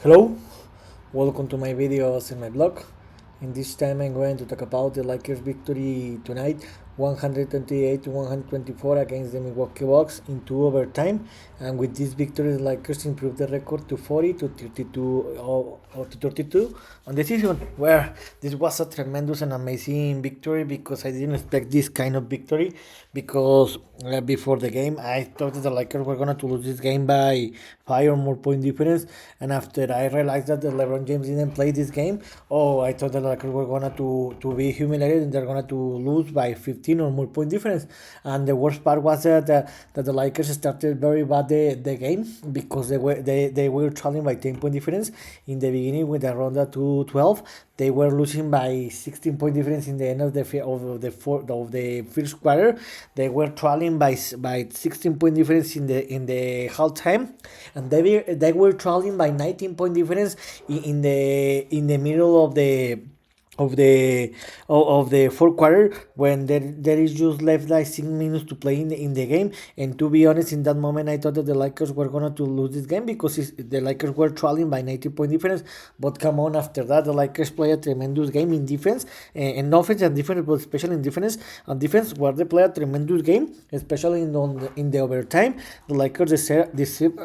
Hello, welcome to my videos in my blog. In this time I'm going to talk about the Lakers victory tonight 128 to 124 against the Milwaukee Bucks in two overtime, and with this victory the Lakers improved the record to 40 to 32 or to 32 on the season, where this was a tremendous and amazing victory because I didn't expect this kind of victory because before the game I thought that the Lakers were going to lose this game by 5 or more point difference, and after I realized that the LeBron James didn't play this game, oh, I thought the Lakers were gonna to be humiliated and they're gonna to lose by 15 or more point difference. And the worst part was that the Lakers started very bad the game because they were trailing by 10 point difference in the beginning with the round 2-12. They were losing by 16 point difference in the end of the first quarter. They were trailing by 16 point difference in the halftime, and they were trailing by 19 point difference in the middle of the fourth quarter, when there is just left like 6 minutes to play in the game. And to be honest, in that moment I thought that the Lakers were gonna to lose this game because the Lakers were trailing by 90 point difference. But come on, after that the Lakers play a tremendous game in defense, and offense and defense, but especially in defense where they play a tremendous game, especially in the overtime. The Lakers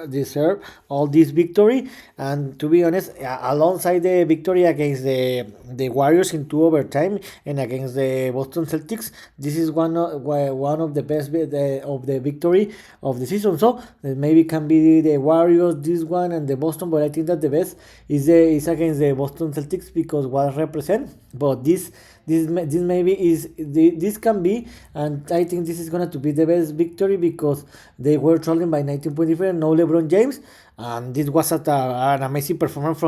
deserve all this victory. And to be honest, alongside the victory against the Warriors in two overtime and against the Boston Celtics, this is one of the best of the victory of the season. So maybe can be the Warriors, this one, and the Boston, but I think that the best is against the Boston Celtics because what represent. But this maybe this can be, and I think this is gonna to be the best victory because they were trailing by 19 point difference, no LeBron James, and this was an amazing performance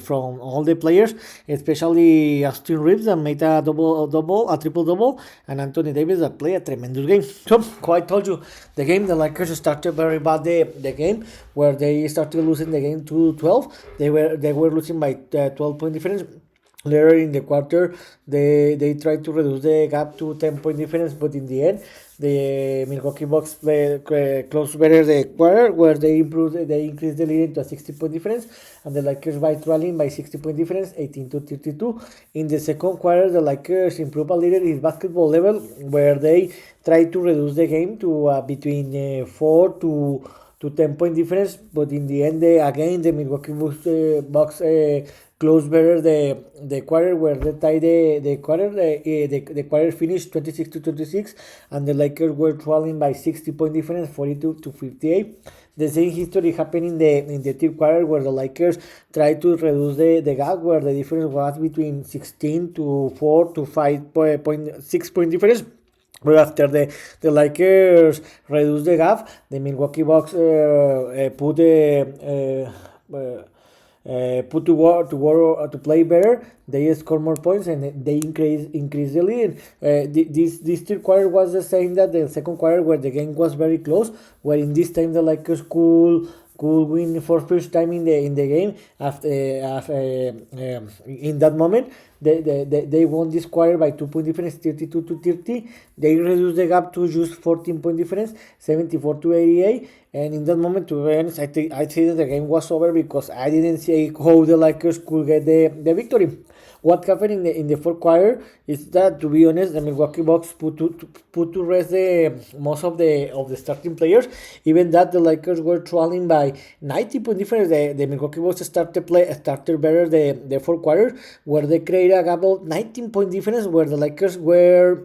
from all the players, especially Austin Reeves that made a triple double, and Anthony Davis that played a tremendous game. So, I told you, the Lakers started very bad the game, where they started losing the game to 12. They were losing by 12 point difference. Later in the quarter, they tried to reduce the gap to 10 point difference, but in the end, the Milwaukee Bucks closed better the quarter, where they increased the lead to a 60 point difference, and the Lakers by trailing by 60 point difference, 18 to 32. In the second quarter, the Lakers improved a little in basketball level, where they tried to reduce the game to between 4 to 10 point difference, but in the end, again the Milwaukee Bucks close better the quarter, where they tied the quarter finished 26 to 26, and the Lakers were trailing by 60 point difference, 42 to 58. The same history happened in the third quarter, where the Lakers tried to reduce the gap, where the difference was between 16 to 4 to 5.6 point difference. But after the Lakers reduced the gap, the Milwaukee Bucks put to play better. They score more points and they increase the lead. This third quarter was the same that the second quarter, where the game was very close. Where in this time the Lakers could win for first time in the game. In that moment, they won this quarter by 2 point difference, 32 to 30. They reduced the gap to just 14 point difference, 74 to 88. And in that moment, to be honest, I think that the game was over because I didn't see how the Lakers could get the victory. What happened in the fourth quarter is that, to be honest, the Milwaukee Bucks put to rest most of the starting players. Even that the Lakers were trailing by 90 point difference. The Milwaukee Bucks started better the fourth quarter, where they created a gap of 19 point difference, where the Lakers were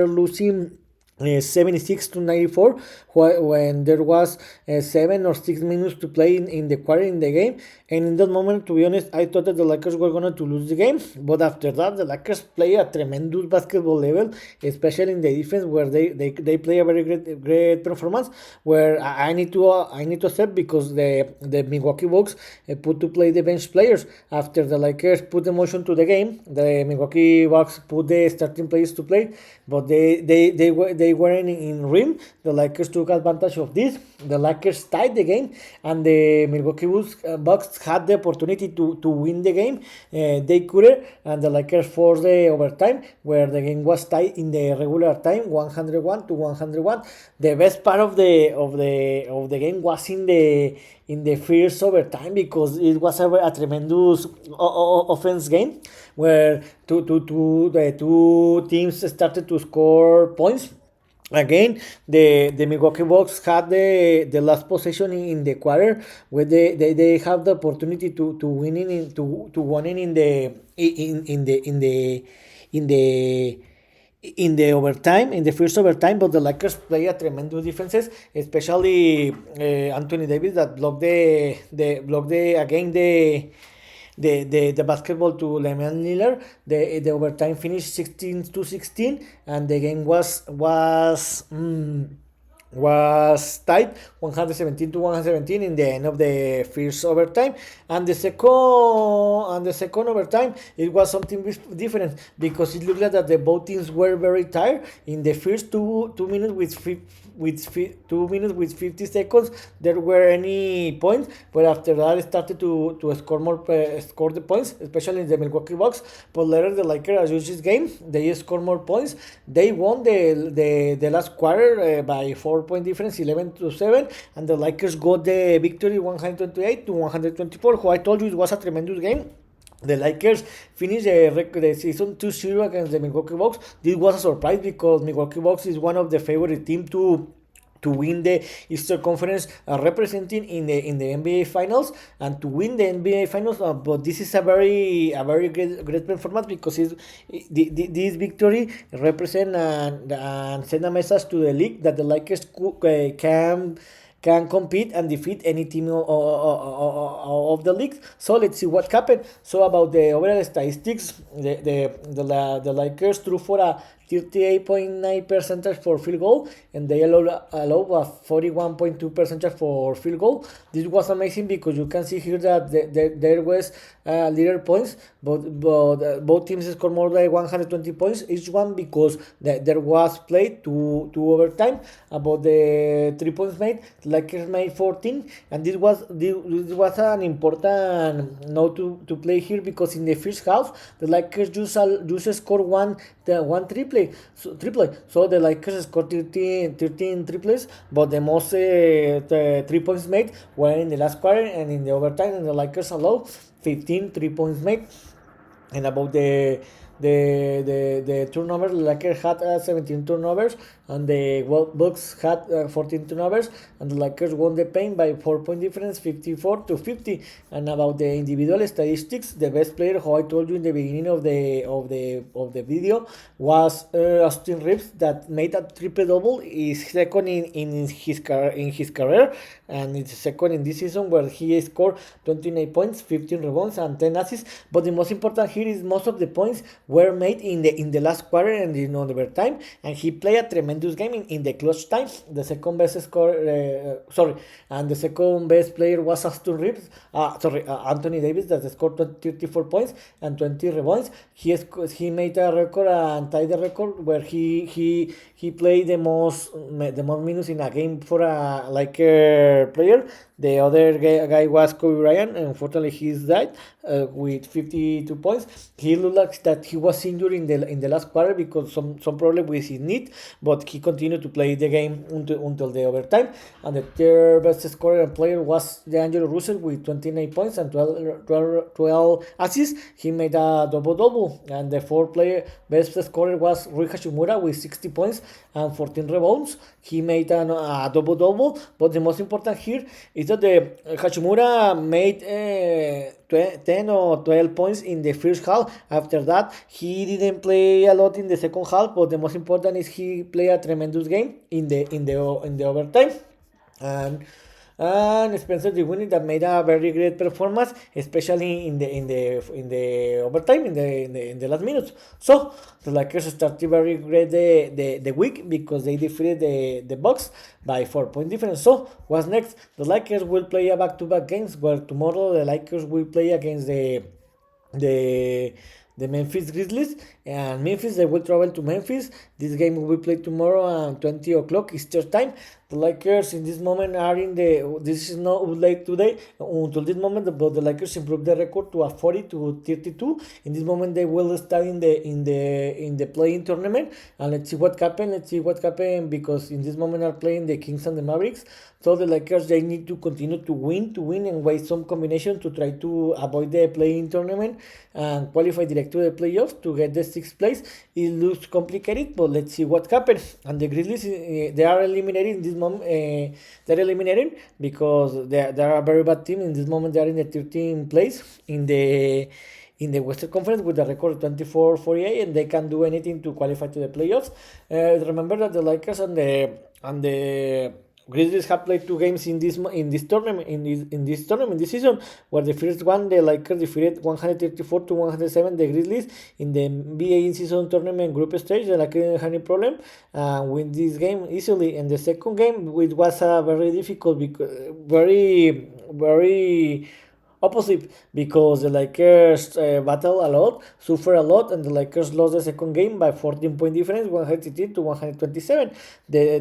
losing 76 to 94, when there was 7 or 6 minutes to play in the quarter in the game. And in that moment, to be honest, I thought that the Lakers were going to lose the game. But after that, the Lakers play a tremendous basketball level, especially in the defense, where they play a very great performance. Where I need to accept, because the Milwaukee Bucks put to play the bench players. After the Lakers put the motion to the game, the Milwaukee Bucks put the starting players to play, but they they were in rim. The Lakers took advantage of this. The Lakers tied the game, and the Milwaukee Bucks had the opportunity to win the game. They couldn't, and the Lakers forced the overtime, where the game was tied in the regular time, 101 to 101. The best part of the game was in the first overtime, because it was a tremendous offense game, where the two teams started to score points. Again, the Milwaukee Bucks had the last possession in the quarter, where they have the opportunity to win to winning in the in the overtime, in the first overtime. But the Lakers play a tremendous defenses, especially Anthony Davis, that blocked the again the basketball to Lemon Lillard. The overtime finished 16-16, and the game was tied 117 to 117 in the end of the first overtime. And the second overtime, it was something different, because it looked like that the both teams were very tired. In the first 2 minutes with 2 minutes with 50 seconds, there were any points, but after that it started to score the points, especially in the Milwaukee Bucks. But later the Lakers used this game, they scored more points. They won the last quarter by 4-point difference, 11-7, and the Lakers got the victory 128 to 124. Who I told you it was a tremendous game. The Lakers finished the season 2-0 against the Milwaukee Bucks. This was a surprise, because Milwaukee Bucks is one of the favorite teams to win the Eastern Conference, representing in the NBA Finals, and to win the NBA Finals. But this is a very great performance, because this victory represent and send a message to the league that the Lakers can compete and defeat any team of the league. So let's see what happened. So about the overall statistics, the Lakers threw for a 38.9 percentage for field goal, and they allow a 41.2 percentage for field goal. This was amazing, because you can see here that there was little points, but both teams scored more than 120 points each one, because there was played to overtime. About the 3 points made, the Lakers made 14, and this was an important note to play here, because in the first half the Lakers just scored one triple. So the Lakers scored 13 triples, but the most 3 points made were in the last quarter and in the overtime, and the Lakers allowed 15 3 points made. And about the turnovers, the Lakers had 17 turnovers, and the Bucks had 14 turnovers, and the Lakers won the paint by 4-point difference, 54-50. And about the individual statistics, the best player, who I told you in the beginning of the video, was Austin Reeves, that made a triple double. Is second in his career, and it's second in this season, where he scored 29 points, 15 rebounds, and 10 assists. But the most important here is most of the points were made in the last quarter and in overtime, and he played a tremendous game in the clutch time. The second best and the second best player was Anthony Davis, that scored 34 points and 20 rebounds. He made a record and tied the record, where he played the most minutes in a game for a Laker player. The other guy was Kobe Bryant, and unfortunately he's died with 52 points. He looked like that he was injured in the last quarter, because some problem with his knee, but he continued to play the game until the overtime. And the third best scorer and player was D'Angelo Russell with 29 points and 12 assists. He made a double-double. And the fourth best scorer was Rui Hachimura with 60 points and 14 rebounds. He made a double-double. But the most important here is that the Hachimura made 10 or 12 points in the first half. After that, he didn't play a lot in the second half, but the most important is he played a tremendous game in the overtime. And Spencer Dinwiddie, that made a very great performance, especially in the overtime, in the last minutes. So the Lakers started very great the week, because they defeated the Bucks by 4-point difference. So what's next? The Lakers will play a back-to-back games, where tomorrow the Lakers will play against the the Memphis Grizzlies. And Memphis, they will travel to Memphis. This game will be played tomorrow at 20 o'clock Eastern time. The Lakers in this moment are in the. This is not late today. Until this moment, but the Lakers improved the record to a 40-32. In this moment, they will start in the playing tournament, and let's see what happens. Let's see what happens because in this moment are playing the Kings and the Mavericks. So the Lakers, they need to continue to win, and waste some combination to try to avoid the playing tournament and qualify direct to the playoffs to get the sixth place. It looks complicated, but let's see what happens. And the Grizzlies, they are eliminated in this moment. They're eliminated because they are a very bad team. In this moment, they are in the 13th place in the Western Conference with a record of 24-48, and they can do anything to qualify to the playoffs. Remember that the Lakers and the Grizzlies have played two games in this tournament this season, where the first one the Lakers defeated 134-107 the Grizzlies in the NBA in-season tournament group stage. The Lakers didn't have any problem win this game easily. And the second game, which was very difficult, because very opposite, because the Lakers battle a lot, suffer a lot, and the Lakers lost the second game by 14-point difference, 118-127.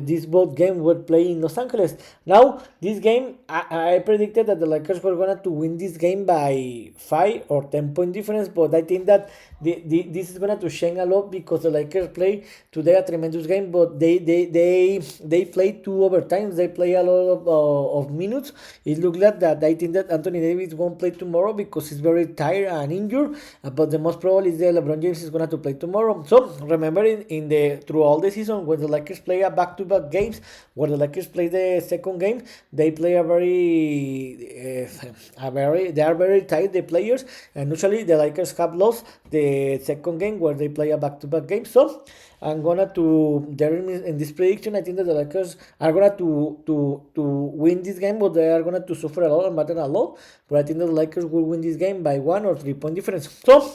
These both games were played in Los Angeles. Now, this game, I predicted that the Lakers were going to win this game by 5 or 10-point difference, but I think that this is going to change a lot because the Lakers play today a tremendous game, but they play two overtimes. They play a lot of minutes. It looks like that. I think that Anthony Davis won't play tomorrow because he's very tired and injured. But the most probable is that LeBron James is going to play tomorrow. So remember, through all the season, when the Lakers play a back-to-back games, where the Lakers play the second game, they play they are very tight, the players, and usually the Lakers have lost the second game where they play a back-to-back game. So I'm gonna in this prediction, I think that the Lakers are gonna to win this game, but they are gonna to suffer a lot and battle a lot. But I think that the Lakers will win this game by 1 or 3-point difference. So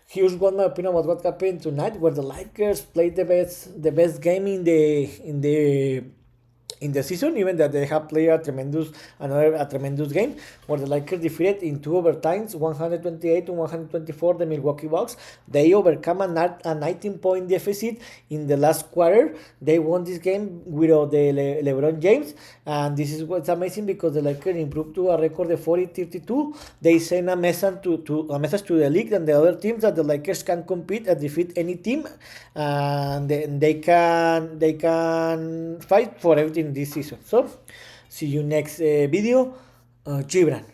here's what my opinion about what happened tonight, where the Lakers played the best game in the season, even that they have played a tremendous game, where the Lakers defeated in two overtimes, 128-124 the Milwaukee Bucks. They overcome a 19-point deficit in the last quarter. They won this game without the LeBron James, and this is what's amazing because the Lakers improved to a record of 40-32. They send a message to the league and the other teams that the Lakers can compete and defeat any team, and they can fight for everything this season. So see you next video. Gibran.